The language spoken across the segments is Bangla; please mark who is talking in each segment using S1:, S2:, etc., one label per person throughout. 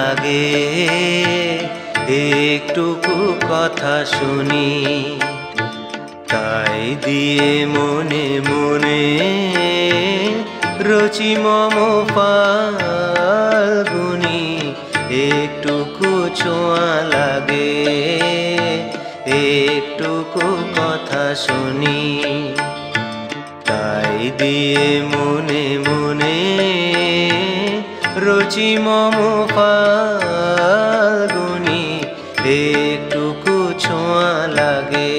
S1: লাগে একটুকু কথা শুনি, তাই দিয়ে মনে মনে রচি মম ফাল্গুনি। একটুকু ছোঁয়া লাগে একটুকু কথা শুনি, তাই দিয়ে মনে মনে রচি মম ফাল্গুনি। একটুকু ছোঁয়া লাগে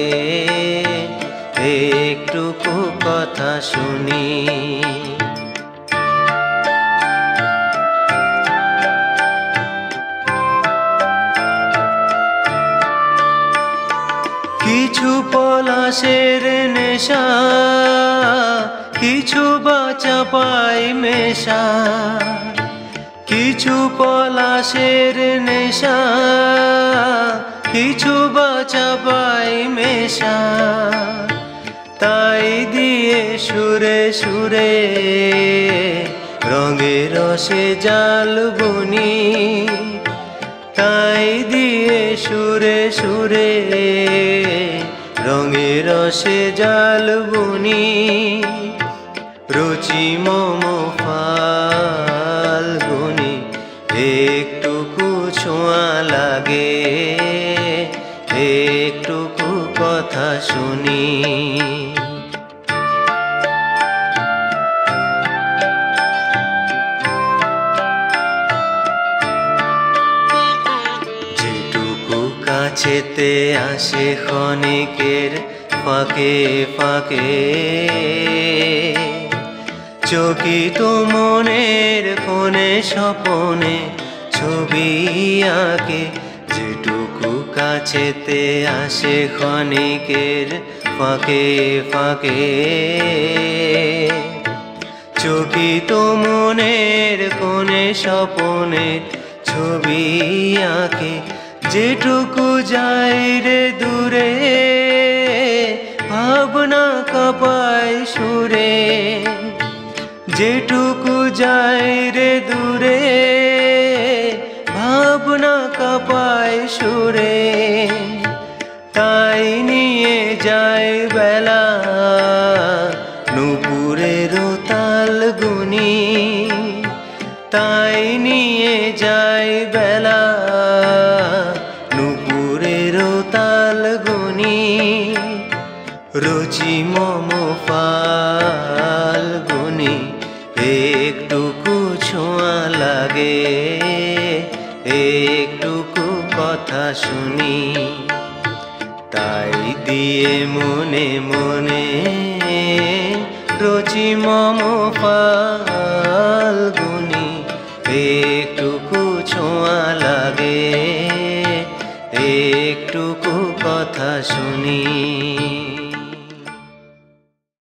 S1: একটুকু কথা শুনি। কিছু পলাশের নেশা, কিছু বাচা পাই মেশা। কিছু পলাশের নেশা, কিছু বাচা পাই মেশা। তাই দিয়ে সুরে সুরে রঙে রসে জাল বুনি, তাই দিয়ে সুরে সুরে রঙে রসে জাল বুনি। রুচি মম ফাল্গুনি, একটুকু ছোঁয়া লাগে একটুকু কথা শুনি। কাছেতে আসে ক্ষণিকের ফাঁকে ফাঁকে, চকিত মনের কোণে স্বপনে ছবি আঁকে। যেটুকু কাছেতে আসে ক্ষণিকের ফাঁকে ফাঁকে, চকিত মনের কোণে স্বপনে ছবি আঁকে। যেটুকু যায় রে দূরে ভাবনা কাঁপায় সুরে, যেটুকু যায় রে দূরে ভাবনা কাঁপায় সুরে। তাই নিয়ে যায় বেলা নূপুরের তাল গুনি, তাই নিয়ে যায় বেলা নূপুরের তাল গুনি। রুচি মম ফাল্গুনি, একটুকু ছোঁয়া লাগে একটুকু কথা শুনি, তাই দিয়ে মনে মনে রুচি মম ফাল্গুনি। একটুকু ছোঁয়া লাগে একটুকু কথা শুনি।